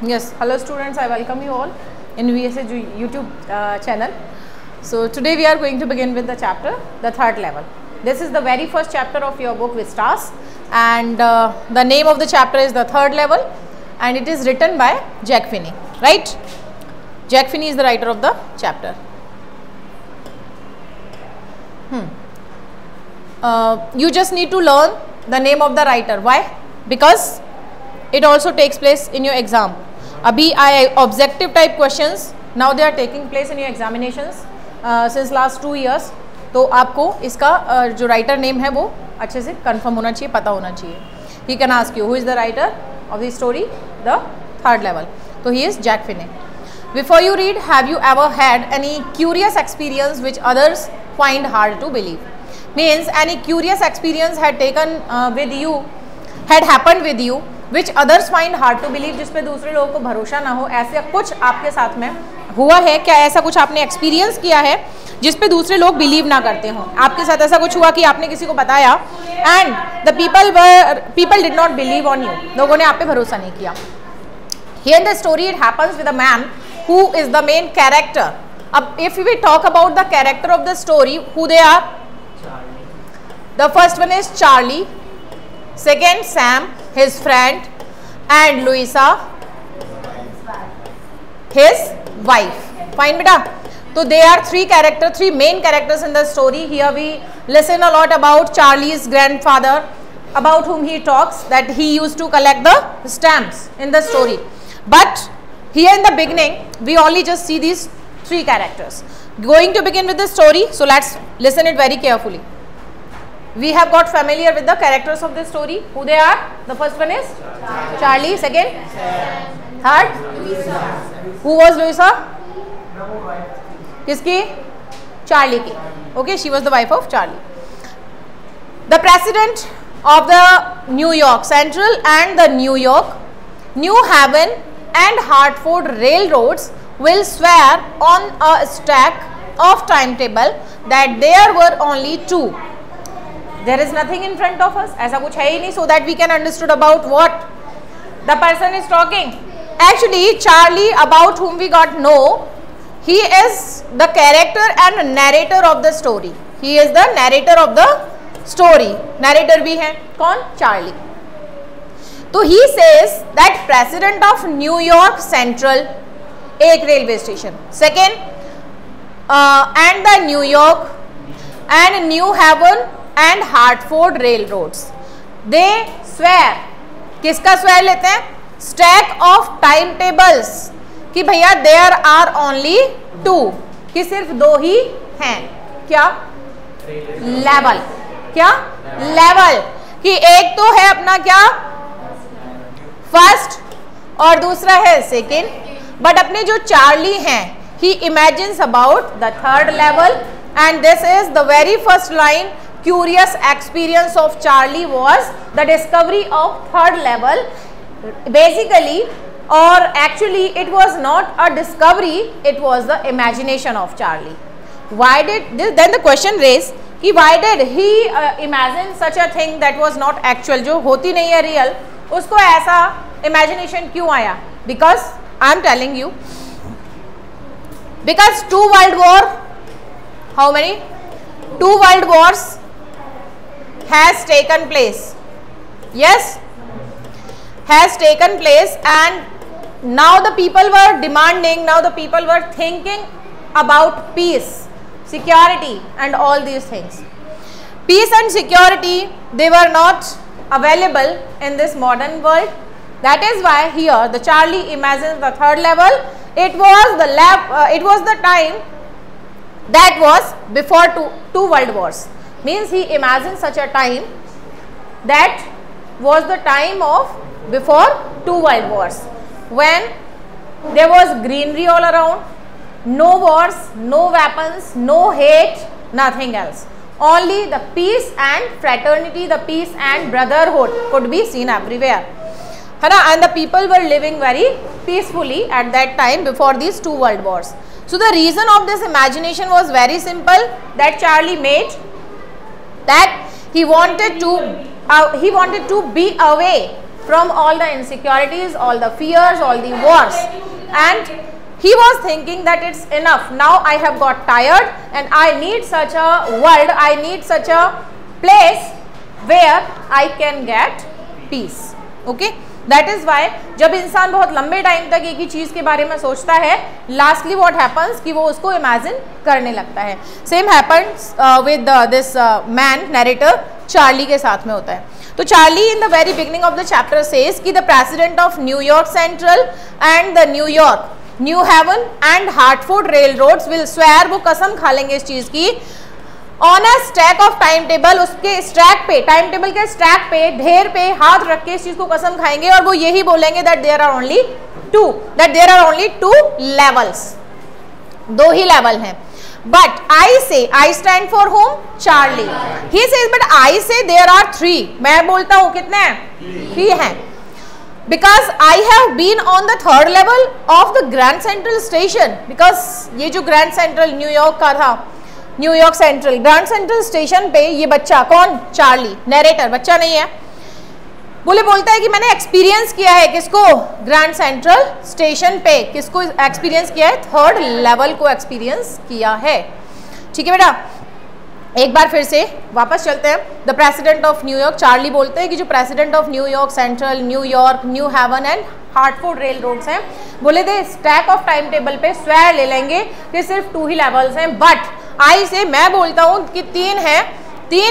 Yes, hello students, I welcome you all in VSA YouTube channel. So today we are going to begin with the chapter, the third level. This is the very first chapter of your book Vistas, and the name of the chapter is the third level, and it is written by Jack Finney, right? Jack Finney is the writer of the chapter. You just need to learn the name of the writer. Why? Because it also takes place in your exam. Abhi objective type questions now they are taking place in your examinations since last 2 years. तो आपको इसका जो writer name है वो अच्छे से confirm होना चाहिए, पता होना चाहिए. He can ask you who is the writer of the story, the third level. So he is Jack Finney. Before you read, have you ever had any curious experience which others find hard to believe? Means any curious experience had taken with you, had happened with you, which others find hard to believe, जिस पे दूसरे लोगों को भरोसा ना हो. ऐसे कुछ आपके साथ में हुआ है क्या? ऐसा कुछ आपने एक्सपीरियंस किया है जिस पे दूसरे लोग बिलीव ना करते हों? आपके साथ ऐसा कुछ हुआ कि आपने किसी को बताया and the people did not believe on you, लोगों ने आप पे भरोसा नहीं किया. Here in the story it happens with a man who is the main character. अब if we talk about the character of the story, who they are? The first one is Charlie, second Sam, his friend, and Louisa, his wife. Fine beta. So they are three main characters in the story. Here we listen a lot about Charlie's grandfather, about whom he talks, that he used to collect the stamps in the story. But here in the beginning we only just see these three characters. Going to begin with the story, so let's listen it very carefully. We have got familiar with the characters of this story. Who they are? The first one is Charlie. Second, third, who was Louisa? किसकी? Charlie की. Okay, she was the wife of Charlie. The president of the New York Central and the New York, New Haven and Hartford railroads will swear on a stack of timetable that there were only two. There is nothing in front of us. ऐसा कुछ है ही नहीं, so that we can understood about what the person is talking. Actually, Charlie, about whom we got know, he is the character and narrator of the story. He is the narrator of the story. Narrator भी है कौन? Charlie. तो he says that president of New York Central, एक railway station. Second, and the New York and New Haven and Hartford railroads, they swear. किसका swear लेते हैं? Stack of timetables, कि भैया there are only two, कि सिर्फ दो ही हैं. क्या? लेवल. क्या? लेवल. कि एक तो है अपना क्या? फर्स्ट और दूसरा है सेकेंड. बट अपने जो चार्ली हैं, he imagines about the third level, and this is the very first line. Curious experience of Charlie was the discovery of third level. Basically, or actually, it was not a discovery, it was the imagination of Charlie. Why did this, then the question raised कि why did he imagine such a thing that was not actual, जो होती नहीं है real, उसको ऐसा imagination क्यों आया? Because I am telling you, because two world war, how many? 2 world wars has taken place. Yes, has taken place, and now the people were demanding, now the people were thinking about peace, security and all these things. Peace and security, they were not available in this modern world. That is why here the Charlie imagines the third level. It was the time that was before two world wars. Means he imagined such a time that was the time of before 2 world wars, when there was greenery all around, no wars, no weapons, no hate, nothing else. Only the peace and fraternity, the peace and brotherhood could be seen everywhere. And the people were living very peacefully at that time before these 2 world wars. So the reason of this imagination was very simple, that Charlie made, that he wanted to be away from all the insecurities, all the fears, all the wars, and he was thinking that it's enough. Now I have got tired and I need such a world, I need such a place where I can get peace. Okay, that is why जब इंसान बहुत लंबे time तक एक ही चीज़ के बारे में सोचता है, lastly what happens कि वो उसको imagine करने लगता है. Same happens with this man narrator Charlie के साथ में होता है. तो Charlie in the very beginning of the chapter says कि the president of New York Central and the New York, New Haven and Hartford railroads will swear, वो कसम खा लेंगे इस चीज़ की, on a stack of time table, उसके stack पे, time table के स्टैक पे, ढेर पे हाथ रख के इस चीज को कसम खाएंगे और वो यही बोलेंगे that there are only two levels, दो ही लेवल हैं. But I say, I stand for home, Charlie. He says but I say there are 3. मैं बोलता हूं कितने हैं? 3 हैं. Because I have been on the 3rd level of the Grand Central Station. Because ये जो ग्रैंड सेंट्रल न्यूयॉर्क का था, New York Central, Grand Central station पे ये बच्चा, कौन? चार्ली, नरेटर, बच्चा नहीं है, बोलता है कि मैंने एक्सपीरियंस किया है. किसको? ग्रैंड सेंट्रल स्टेशन पे. किसको एक्सपीरियंस किया है? 3rd लेवल को एक्सपीरियंस किया है. ठीक है बेटा, एक बार फिर से वापस चलते हैं. The president of New York, Charlie बोलते हैं कि जो president of New York Central, New York, New Haven and Hartford railroads हैं, बोले थे स्टैक ऑफ टाइम टेबल पे स्वेयर ले लेंगे कि सिर्फ 2 ही लेवल्स हैं. बट आई से, मैं बोलता हूँ कि 3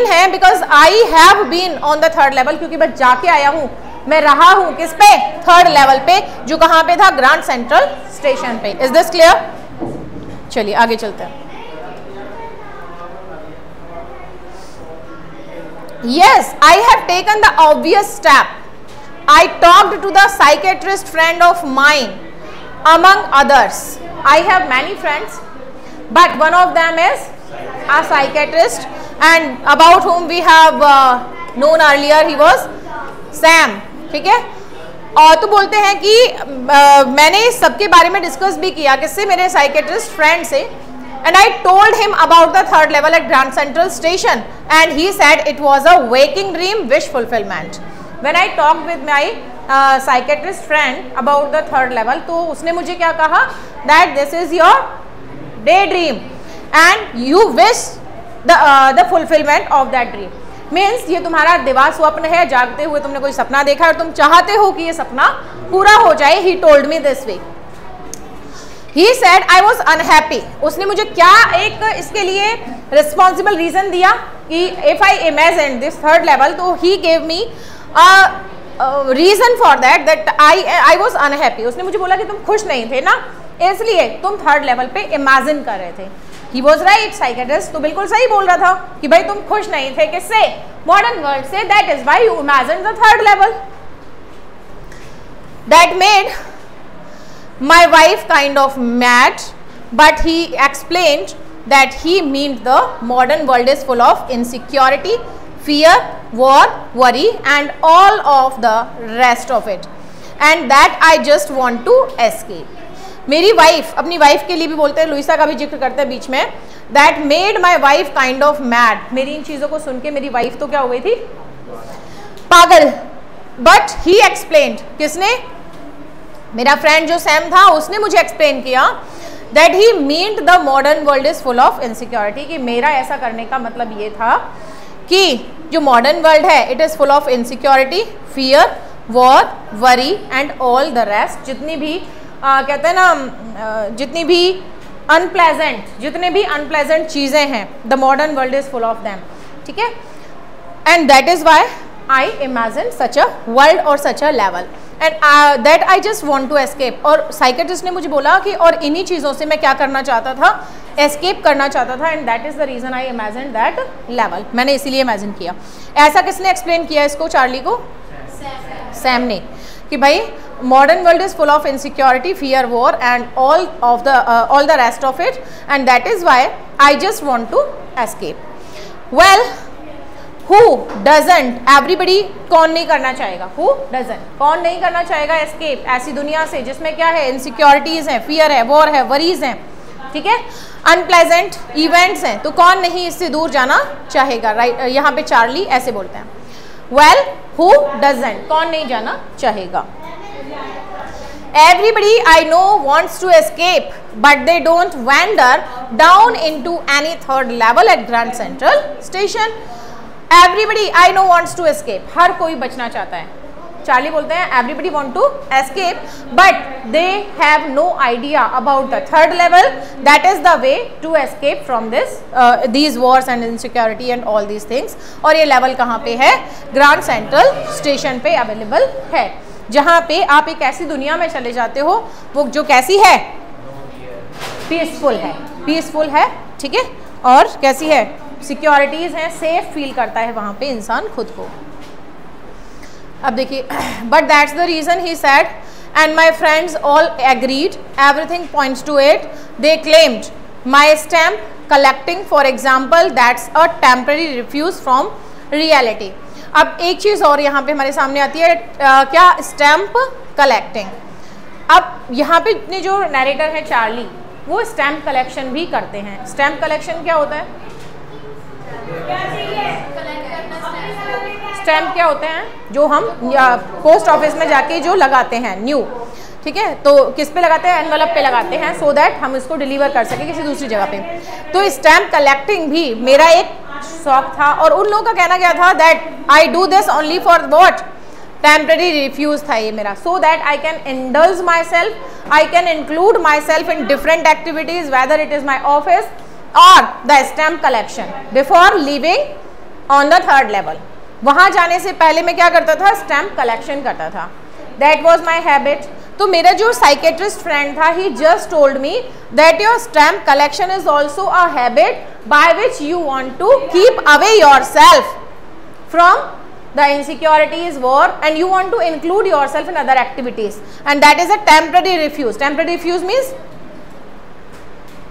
हैं because I have been on the 3rd level, क्योंकि मैं जाके आया हूँ, मैं रहा हूँ किस पे? 3rd लेवल पे, जो कहाँ पे था? ग्रैंड सेंट्रल स्टेशन पे. Is this clear? चलिए आगे चलते हैं. Yes, I have taken the obvious step. I talked to the psychiatrist friend of mine, among others. I have many friends, but one of them is a psychiatrist, and about whom we have known earlier, he was Sam. ठीक है? और तो बोलते हैं कि मैंने सबके बारे में डिस्कस भी किया, किससे? मेरे साइकेट्रिस्ट फ्रेंड से. And I told him about the 3rd level at Grand Central Station, and he said it was a waking dream, wish fulfillment. When I talked with my psychiatrist friend about the 3rd level, तो उसने मुझे क्या कहा? That this is your daydream, and you wish the fulfillment of that dream. Means ये तुम्हारा दिवा स्वप्न है, जागते हुए तुमने कोई सपना देखा और तुम चाहते हो कि ये सपना पूरा हो जाए. He told me this way. He said I was unhappy. उसने मुझे क्या एक इसके लिए रिस्पॉन्सिबल रीजन दिया कि if I imagine this 3rd level, तो he gave me a reason for that I was unhappy. उसने मुझे बोला कि तुम खुश नहीं थे ना, इसलिए तुम 3rd लेवल पे इमेजिन कर रहे थे. He was right, साइकेट्रिस्ट तो बिल्कुल सही बोल रहा था कि भाई तुम खुश नहीं थे, किससे? मॉडर्न वर्ल्ड से. That is why you imagined the 3rd level. That made my wife kind of mad, but he explained that he meant the modern world is full of insecurity, fear, war, worry and all of the rest of it, and that I just want to escape. मेरी wife, अपनी wife के लिए भी बोलते हैं, Luisa का भी जिक्र करते हैं बीच में, that made my wife kind of mad. मेरी इन चीज़ों को सुन के मेरी वाइफ तो क्या हो गई थी? पागल. But he explained, किसने? मेरा फ्रेंड जो सैम था, उसने मुझे एक्सप्लेन किया that he meant the modern world is full of insecurity, कि मेरा ऐसा करने का मतलब ये था कि जो मॉडर्न वर्ल्ड है it is full of insecurity, fear, war, worry and all the rest. जितनी भी कहते हैं ना, जितनी भी अनप्लेजेंट चीज़ें हैं, the modern world is full of them. ठीक है? And that is why I imagine such a world और such a level, and that I just want to escape. और साइकेट्रिस्ट ने मुझे बोला कि और इन्हीं चीज़ों से मैं क्या करना चाहता था? एस्केप करना चाहता था, and that is the reason I imagine that level. मैंने इसीलिए इमेजिन किया. ऐसा किसने एक्सप्लेन किया इसको? चार्ली को? सैम ने. कि भाई modern world is full of insecurity, fear, war and all the rest of it, and that is why I just want to escape. Well, Who doesn't? Everybody. कौन नहीं करना चाहेगा? Who doesn't? कौन नहीं करना चाहेगा एस्केप ऐसी दुनिया से जिसमें क्या है? इनसिक्योरिटीज़ हैं, फियर है, वॉर है, वरीज हैं. ठीक है? अनप्लेजेंट इवेंट्स हैं, तो कौन नहीं इससे दूर जाना चाहेगा? राइट? यहाँ पे चार्ली ऐसे बोलते हैं. वेल हु डजंट, कौन नहीं जाना चाहेगा? Everybody I know wants to escape, but they don't wander down into any third level at Grand Central Station. Everybody I know wants to escape. हर कोई बचना चाहता है. चार्ली बोलते हैं everybody want to escape, but they have no idea about the third level. That is the way to escape from these wars and insecurity and all these things. और ये level कहाँ पे है? Grand Central Station पे available है, जहाँ पे आप एक ऐसी दुनिया में चले जाते हो वो जो कैसी है? पीसफुल है, पीसफुल है, ठीक है, और कैसी है? सिक्योरिटीज़ हैं, सेफ फील करता है वहाँ पे इंसान खुद को. अब देखिए, but that's the reason he said and my friends all agreed, everything points to it. They claimed my stamp collecting for example that's a temporary refuge from reality. अब एक चीज़ और यहाँ पे हमारे सामने आती है, क्या? Stamp collecting. अब यहाँ पे इतने जो नरेटर है चार्ली, वो स्टैम्प कलेक्शन भी करते हैं. स्टैम्प कलेक्शन क्या होता है? स्टैम्प क्या होते हैं? जो हम पोस्ट ऑफिस में जाके जो लगाते हैं न्यू, ठीक है, तो किस पे लगाते हैं? एनवलप पे लगाते हैं, सो दैट हम इसको डिलीवर कर सके किसी दूसरी जगह पे. तो स्टैम्प कलेक्टिंग भी मेरा एक शौक था, और उन लोगों का कहना क्या था? That I do this only for what? Temporary refuge था ये मेरा, so that I can indulge myself, I can include myself in different activities, whether it is my office और the stamp collection before living on the third level. वहाँ जाने से पहले मैं क्या करता था? स्टैम्प कलेक्शन करता था. That was my habit. तो मेरा जो साइकेट्रिस्ट फ्रेंड था, he just told me that your stamp collection is also a habit by which you want to keep away yourself from the insecurities, war, and you want to include yourself in other activities, and that is a temporary refuge. Temporary refuge means,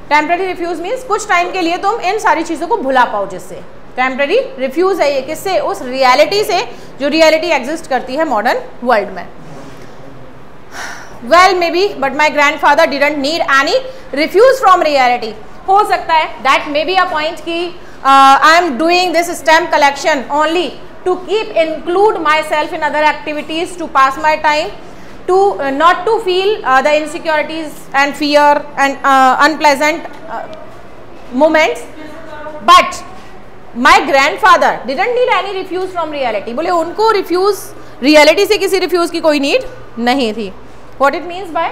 temporary refuge means कुछ time के लिए तुम इन सारी चीज़ों को भुला पाओ, जिससे टेम्पररी रिफ्यूज है ये. किससे? उस रियलिटी से जो रियलिटी एग्जिस्ट करती है मॉडर्न वर्ल्ड में. Well maybe, but my grandfather didn't need any refuge from reality. हो सकता है that may be a point कि I am doing this stamp collection only to keep include myself in other activities, to pass my time, to not to feel the insecurities and fear and unpleasant moments. But my grandfather didn't need any refuse from reality. बोले उनको refuse, reality से किसी refuse की कोई need नहीं थी. What it means by?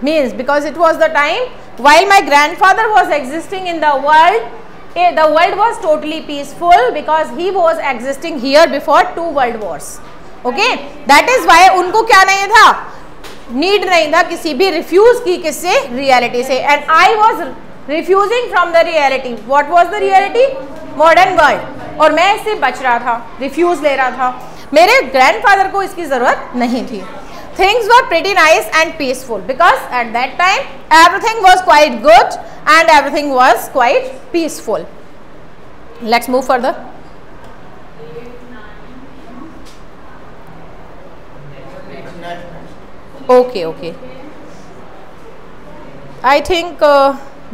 Means because it was the time while my grandfather was existing in the world was totally peaceful because he was existing here before 2 world wars. Okay, that is why उनको क्या नहीं था? Need नहीं था किसी भी refuse की. किससे? रियलिटी से. And I was refusing from the reality. What was the reality? Modern world. और मैं इससे बच रहा था, रिफ्यूज ले रहा था. मेरे ग्रैंडफादर को इसकी जरूरत नहीं थी. Things were pretty nice and peaceful because at that time everything was quite good and everything was quite peaceful. Let's move further. Okay okay, I think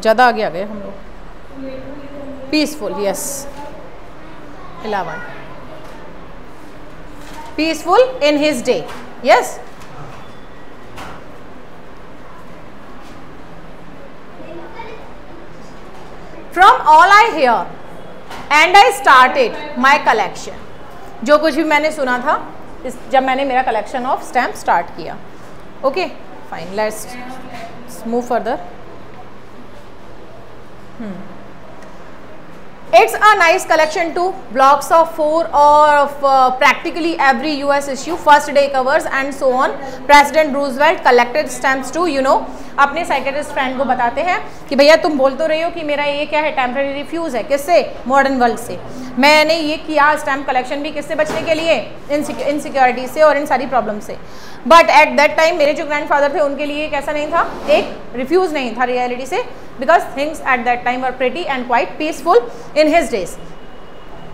ज़्यादा आगे आ गए हम लोग. Peaceful, yes. 11 peaceful in his day, yes. From all I hear and I started my collection. जो कुछ भी मैंने सुना था जब मैंने मेरा कलेक्शन ऑफ स्टैम्प स्टार्ट किया. Okay, fine. Let's move further. It's a nice collection too. Blocks of 4 of practically every US issue. First day covers and so on. President Roosevelt collected stamps too. You know, अपने psychiatrist friend को बताते हैं कि भैया तुम बोल तो रही हो कि मेरा ये क्या है? टेम्पररी रिफ्यूज है. किससे? मॉडर्न वर्ल्ड से. मैंने ये किया स्टैम्प कलेक्शन भी किससे बचने के लिए? इनसिक्योरिटी से और इन सारी प्रॉब्लम से. बट एट दैट टाइम मेरे जो ग्रैंडफादर थे उनके लिए कैसा नहीं था? एक रिफ्यूज नहीं था रियलिटी से, because things at that time were pretty and quite peaceful in his days.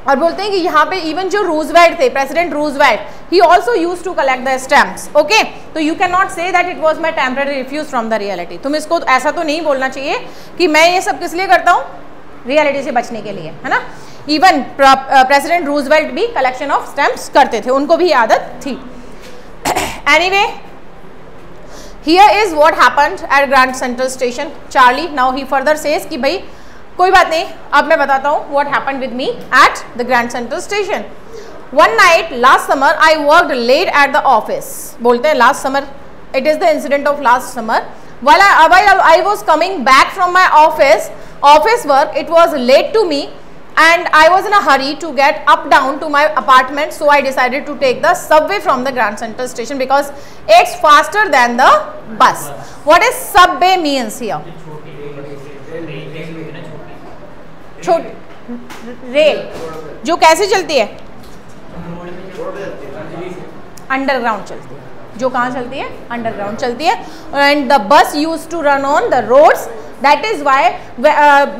और बोलते हैं कि यहाँ पे इवन जो रूजवेल्ट थे, president Roosevelt, he also use to collect the stamps. Okay, तो you can not say that it was my temporary refuge from the reality. तुम इसको ऐसा तो नहीं बोलना चाहिए कि मैं ये सब किस लिए करता हूँ? रियलिटी से बचने के लिए, है ना. इवन प्रेसिडेंट रूजवेल्ट भी कलेक्शन ऑफ स्टैम्प्स करते थे, उनको भी आदत थी। Anyway, here is what happened at Grand Central Station. Charlie now he further says कि भाई कोई बात नहीं, अब मैं बताता हूँ what happened with me at the Grand Central Station. One night last summer I worked late at the office. बोलते हैं last summer, it is the incident of last summer. while I was coming back from my office work, it was late to me and I was in a hurry to get up down to my apartment, so I decided to take the subway from the Grand Central Station because it's faster than the bus. What is subway means here? Rail जो कैसे चलती है? Underground चलती है। जो कहाँ चलती है? अंडरग्राउंड चलती है। And the bus use to run on the roads, that is why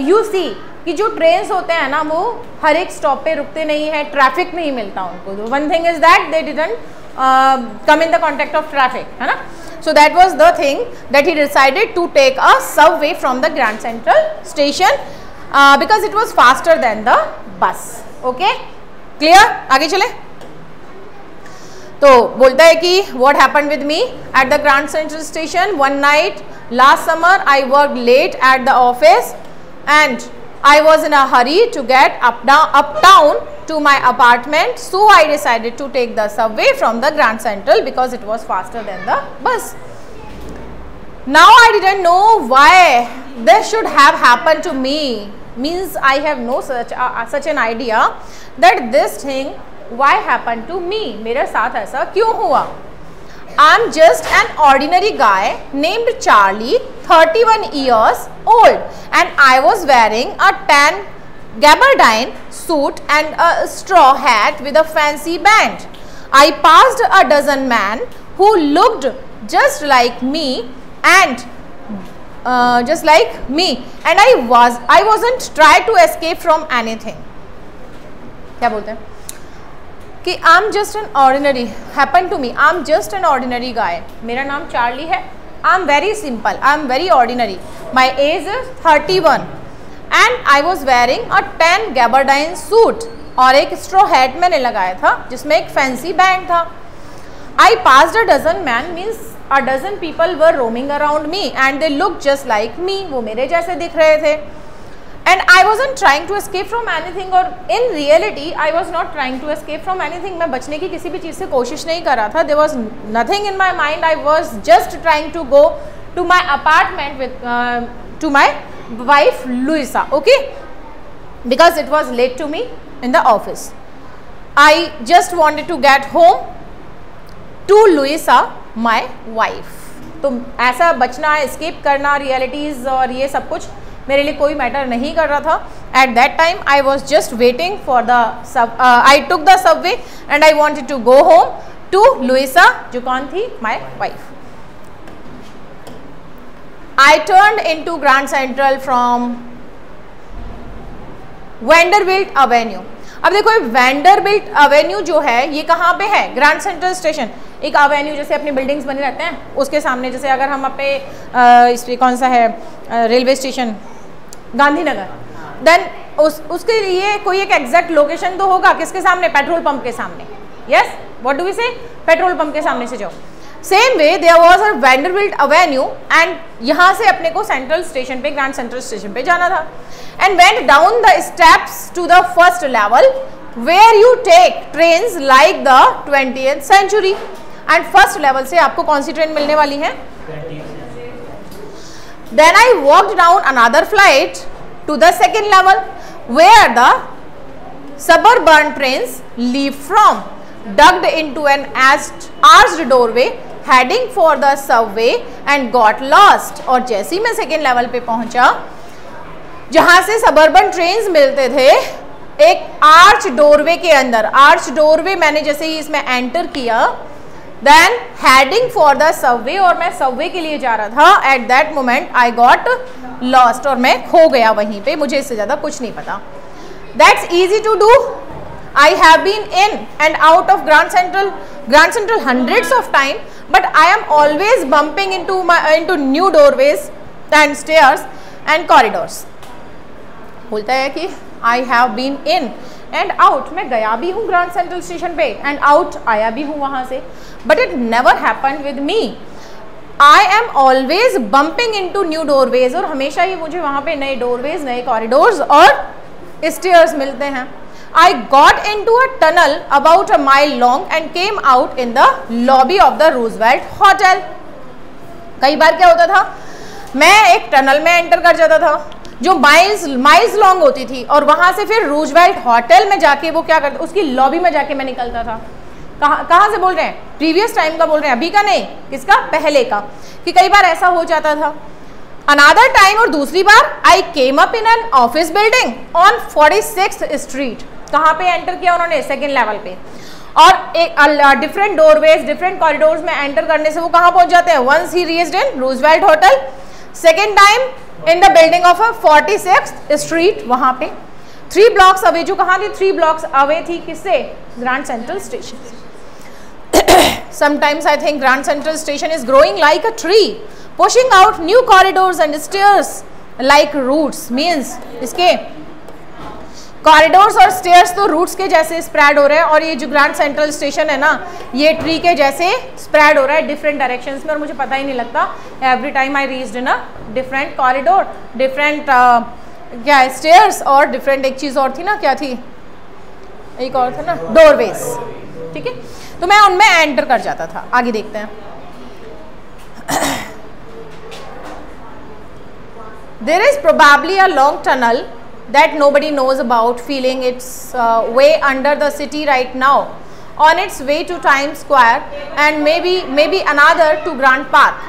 you see कि जो ट्रेन्स होते हैं ना वो हर एक स्टॉप पे रुकते नहीं है, ट्रैफिक नहीं मिलता उनको। One thing is that they didn't come in the contact of traffic, है ना। So that was the thing that he decided to take a subway from the Grand Central Station because it was faster than the bus. Okay, clear? आगे चले। तो बोलता है कि what happened with me at the Grand Central Station one night last summer I worked late at the office and I was in a hurry to get uptown to my apartment, so I decided to take the subway from the Grand Central because it was faster than the bus. Now I didn't know why this should have happened to me, means I have no such an idea that this thing why happened to me, मेरे साथ ऐसा क्यों हुआ। I'm just an ordinary guy named Charlie, 31 years old, and I was wearing a tan gabardine suit and a straw hat with a fancy band. I passed a dozen men who looked just like me and I wasn't trying to escape from anything. क्या बोलते हैं कि I'm just an ordinary, happened to me, I'm just an ordinary guy. मेरा नाम Charlie है, I'm very simple, I'm very ordinary. My age is 31 and I was wearing a tan gabardine suit और एक straw hat मैंने लगाया था जिसमें एक fancy band था. I passed a dozen men, means a dozen people were roaming around me and they looked just like me. वो मेरे जैसे दिख रहे थे. And I wasn't trying to escape from anything, or in reality I was not trying to escape from anything. मैं बचने की किसी भी चीज़ से कोशिश नहीं कर रहा था. There was nothing in my mind. I was just trying to go to my apartment with to my wife Louisa. Okay, because it was late to me in the office. I just wanted to get home to Louisa, my wife. तो ऐसा बचना, escape करना, realities और ये सब कुछ मेरे लिए कोई मैटर नहीं कर रहा था. At that time I was just waiting for the I took the subway and I wanted to go home to Louisa, जो कौन थी? My wife. I turn into Grand Central from Vanderbilt Avenue. अब देखो Vanderbilt Avenue जो है ये कहाँ पे है? Grand Central station. एक एवेन्यू जैसे अपनी बिल्डिंग्स बने रहते हैं उसके सामने, जैसे अगर हम अपने इस पे कौन सा है रेलवे स्टेशन गांधीनगर, देन उसके लिए कोई एक एग्जैक्ट लोकेशन तो होगा. किसके सामने? पेट्रोल पंप के सामने. Yes, what do we say? Petrol pump के सामने से जाओ. Same way there was a Vanderbilt Avenue and यहाँ से अपने को सेंट्रल स्टेशन पे, ग्रैंड सेंट्रल स्टेशन पे जाना था. And went down the steps to the first level where you take trains like the 20th century. And first level से आपको कौन सी ट्रेन मिलने वाली है? Then I walked down another flight to the second level where the suburban trains leave from, ducked into an arched doorway heading for the subway and got lost. और जैसे ही मैं second level पे पहुंचा जहां से सबर्बन ट्रेन्स मिलते थे, एक आर्च डोरवे के अंदर, आर्च डोरवे मैंने जैसे ही इसमें एंटर किया, then heading for the subway, और मैं सबवे के लिए जा रहा था. At that moment I got lost, और मैं खो गया वहीं पे. मुझे इससे ज़्यादा कुछ नहीं पता. That's easy to do. I have been in and out of Grand Central hundreds of time, but I am always bumping into new doorways and stairs and corridors. बोलता है कि I have been in and out, मैं गया भी हूँ Grand Central station पे and out आया भी हूँ वहाँ से, but it never happen with me. I am always bumping into new doorways, और हमेशा ही मुझे वहाँ पे नए डोरवेज, नए कॉरिडोर्स और स्टेयर्स मिलते हैं। I got into a tunnel about a mile long and came out in the lobby of the Roosevelt Hotel. कई बार क्या होता था, मैं एक टनल में एंटर कर जाता था जो माइल्स लॉन्ग होती थी, और वहां से फिर रूजवेल्ट होटल में जाके वो क्या करता, उसकी लॉबी में जाके मैं निकलता था। कहाँ से बोल रहे हैं, प्रीवियस टाइम का बोल रहे हैं, अभी का नहीं, किसका, पहले का, कि कई बार ऐसा हो जाता था। अनदर टाइम, और दूसरी बार, I came up in an office building on 46th street, कहाँ पे एंटर किया उन्होंने, सेकेंड लेवल पे, और एक डिफरेंट डोरवेज, डिफरेंट कॉरिडोर्स में एंटर करने से वो कहाँ पहुंच जाते हैं, once he reached in Roosevelt Hotel, second time in the building of 46th street, वहाँ पे 3 ब्लॉक्स अवे, जो कहाँ थी, 3 ब्लॉक्स अवे थी, किससे, grand Central station. Sometimes I think Grand Central Station is growing like a tree, pushing out new corridors and stairs like roots, means इसके corridors और stairs तो रूट्स के जैसे स्प्रेड हो रहे हैं, और ये जो ग्रैंड सेंट्रल स्टेशन है ना, ये ट्री के जैसे स्प्रेड हो रहा है डिफरेंट डायरेक्शंस में, और मुझे पता ही नहीं लगता, every time I reached in a different corridor, different क्या स्टेयर्स, और डिफरेंट एक चीज़ और थी ना, क्या थी, एक और था ना, डोरवेज, ठीक है, तो मैं उनमें एंटर कर जाता था। आगे देखते हैं। There is probably a long tunnel that nobody knows about, feeling its way under the city right now, on its way to Times Square and maybe another to Grant Park.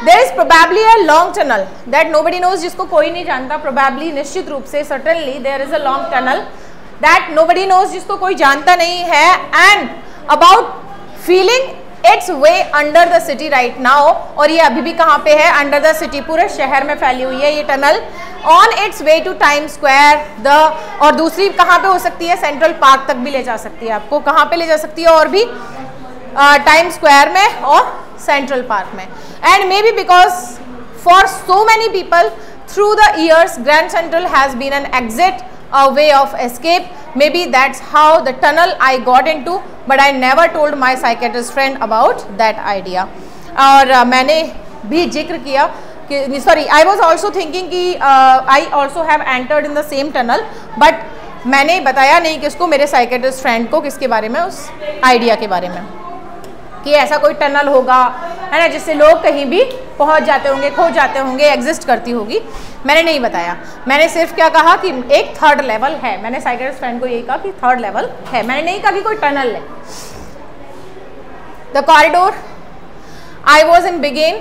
There is probably a long tunnel that nobody knows, जिसको कोई नहीं जानता, probably निश्चित रूप से, certainly there is a long tunnel that nobody knows, जिसको कोई जानता नहीं है, and about feeling its way under the city right now, और ये अभी भी कहाँ पे है, under the city, पूरे शहर में फैली हुई है ये tunnel, on its way to Times Square, और दूसरी कहाँ पे हो सकती है, सेंट्रल पार्क तक भी ले जा सकती है, आपको कहाँ पे ले जा सकती है, और भी टाइम स्क्वायर में और सेंट्रल पार्क में, and maybe because for so many people through the years Grand Central has been an exit, a way of escape, maybe that's how the tunnel I got into, but I never told my psychiatrist friend about that idea. और मैंने भी जिक्र किया कि sorry, I was also thinking कि I also have entered in the same tunnel, but मैंने बताया नहीं किसको, मेरे साइकेट्रिस्ट फ्रेंड को, किसके बारे में, उस आइडिया के बारे में, कि ऐसा कोई टनल होगा, है ना, जिससे लोग कहीं भी पहुंच जाते होंगे, खो जाते होंगे, एग्जिस्ट करती होगी। मैंने नहीं बताया, मैंने सिर्फ क्या कहा कि एक थर्ड लेवल है, मैंने साइकेट्रिस्ट फ्रेंड को यही कहा कि थर्ड लेवल है, मैंने नहीं कहा कि कोई टनल है। The corridor I was in begin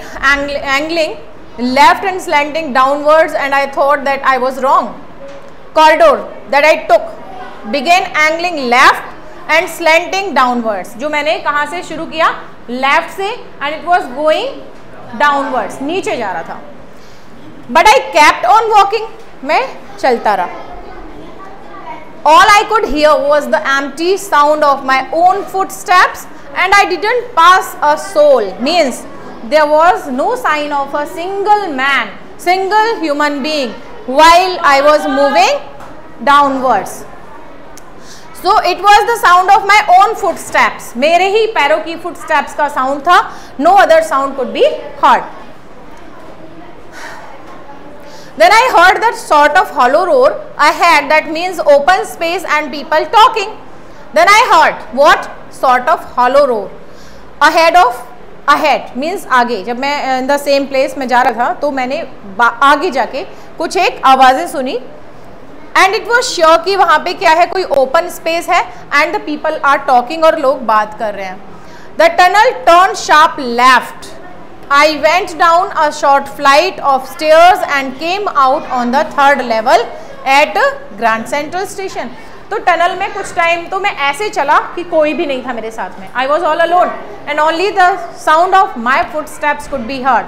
angling left and slanting downwards and I thought that I was wrong. Corridor that I took began angling left and slanting downwards, जो मैंने कहाँ से शुरू किया, लेफ्ट से, and it was going downwards, नीचे जा रहा था, but I kept on walking, मैं चलता रहा। All I could hear was the empty sound of my own foot steps and I didn't pass a soul, means there was no sign of a single man, single human being while I was moving downwards. So it was the sound of my own footsteps. मेरे ही पैरों की footsteps का sound था. No other sound could be heard. Then I heard that sort of hollow roar ahead, that means open space and people talking. Then I heard what sort of hollow roar ahead means आगे. जब मैं in the same place में जा रहा था तो मैंने आगे जाके कुछ एक आवाज़ें सुनी, एंड इट वॉज श्योर कि वहाँ पे क्या है, कोई ओपन स्पेस है, and the people are talking, और लोग बात कर रहे हैं। The tunnel turn sharp left, I went down a short flight of stairs and came out on the third level at Grand Central Station. तो tunnel में कुछ टाइम तो मैं ऐसे चला कि कोई भी नहीं था मेरे साथ में, I was all alone and only the sound of my foot steps could be heard,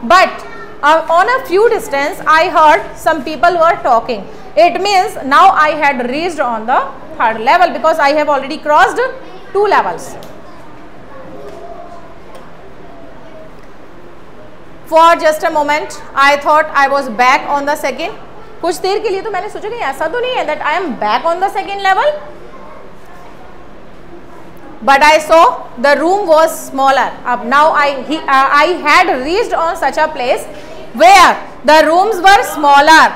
but on a few distance I heard some people were talking. It means now I had reached on the third level because I have already crossed 2 levels. For just a moment I thought I was back on the second. कुछ देर के लिए तो मैंने सोचा कि ऐसा तो नहीं है that I am back on the second level, but I saw the room was smaller. Now I had reached on such a place where the rooms were smaller.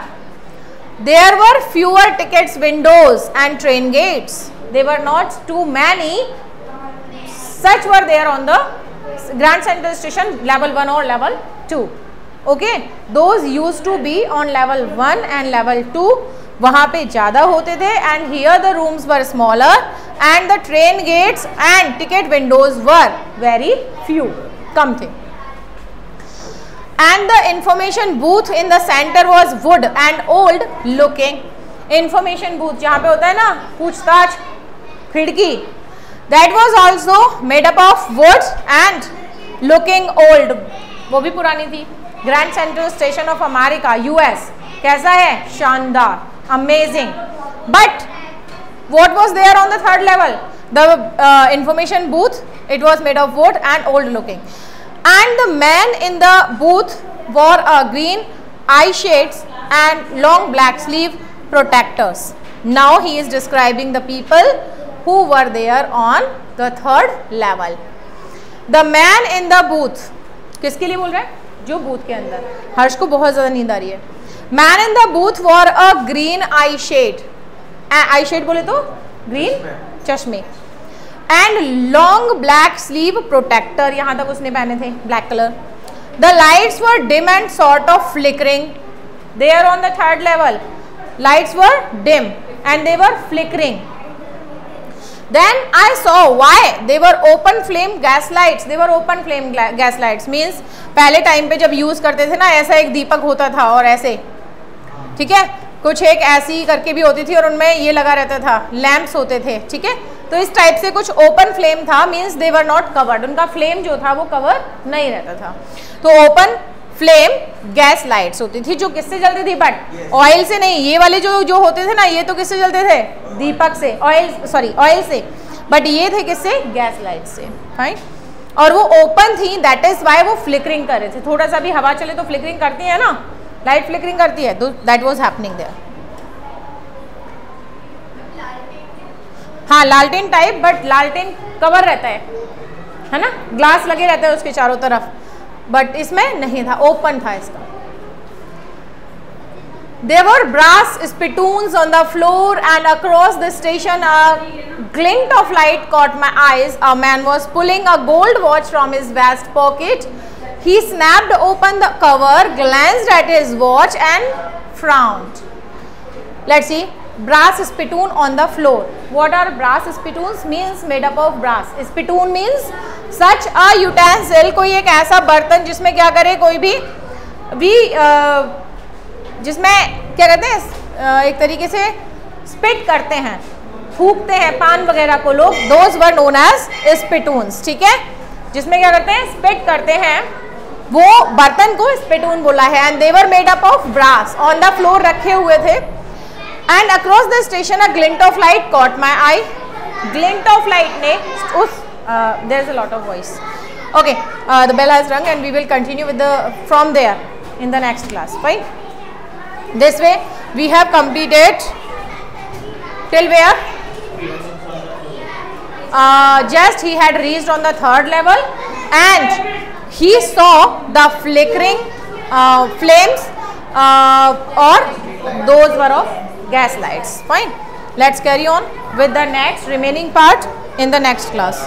There were fewer tickets windows and train gates. They were not too many. Such were there on the Grand Central Station level 1 or level 2. Okay, those used to be on level 1 and level 2. वहाँ पे ज़्यादा होते थे and here the rooms were smaller and the train gates and ticket windows were very few, कम थे. And the information booth in the center was wood and old looking. Information booth जहाँ पे होता है ना पूछताछ खिड़की, that was also made up of wood and looking old. वो भी पुरानी थी. Grand Central Station of America, US कैसा है? शानदार, amazing. But what was there on the third level? The information booth, it was made of wood and old looking. And the man in the booth wore a green eye shades and long black sleeve protectors. Now he is describing the people who were there on the third level. The man in the booth, किसके लिए बोल रहा है? जो booth के अंदर. हर्ष को बहुत ज़्यादा नींद आ रही है. Man in the booth wore a green eye shade. Eye shade बोले तो green चश्मे. And long black sleeve protector, यहाँ तक उसने पहने थे black color. The lights were dim and sort of flickering. There on the third level, lights were dim and they were flickering. Then I saw why they were open flame gas lights. They were open flame gas lights means पहले time पे जब use करते थे ना ऐसा एक दीपक होता था और ऐसे, ठीक है, कुछ एक ऐसी करके भी होती थी और उनमें ये लगा रहता था, लैंप्स होते थे, ठीक है. तो इस टाइप से कुछ ओपन फ्लेम था means they were not covered, उनका फ्लेम जो था वो कवर नहीं रहता था. तो ओपन फ्लेम गैस लाइट्स होती थी जो किससे जलती थी, बट ऑयल से नहीं. ये वाले जो होते थे ना ये तो किससे जलते थे? दीपक से, ऑयल से. बट ये थे किससे? गैस लाइट से. फाइन. और वो ओपन थी, दैट इज वाई वो फ्लिकरिंग कर रहे थे. थोड़ा सा भी हवा चले तो फ्लिकरिंग करती है ना, लाइट फ्लिकरिंग करती है. तो दैट वाज हैपनिंग देयर. हाँ, लालटेन टाइप, बट लालटेन कवर रहता है ना, ग्लास लगे रहते हैं उसके चारों तरफ, बट इसमें नहीं था, ओपन था इसका. There were brass spittoons on the floor and across the station a glint of light caught my eyes. A man was pulling a gold watch from his vest pocket. He snapped open the cover, glanced at his watch and frowned. Let's see. Brass spittoon on the floor. What are brass spittoons? Means made up of brass. Spittoon means such a utensil. कोई एक ऐसा बर्तन जिसमें क्या करे, कोई भी जिसमें क्या कहते हैं, एक तरीके से स्पिट करते हैं, फूकते हैं पान वगैरह को लोग. Those were known as spittoons. ठीक है, जिसमें क्या करते हैं, स्पिट करते हैं, वो बर्तन को स्पिटून बोला है. And they were made up of brass. On the floor रखे हुए थे. And across the station a glint of light caught my eye. Glint of light ने उस there is a lot of voice. Okay, the bell has rung and we will continue with the from there in the next class. Fine. This way we have completed till where? Just he had reached on the third level and he saw the flickering flames or those were of gas lights. Fine. Let's carry on with the next remaining part in the next class.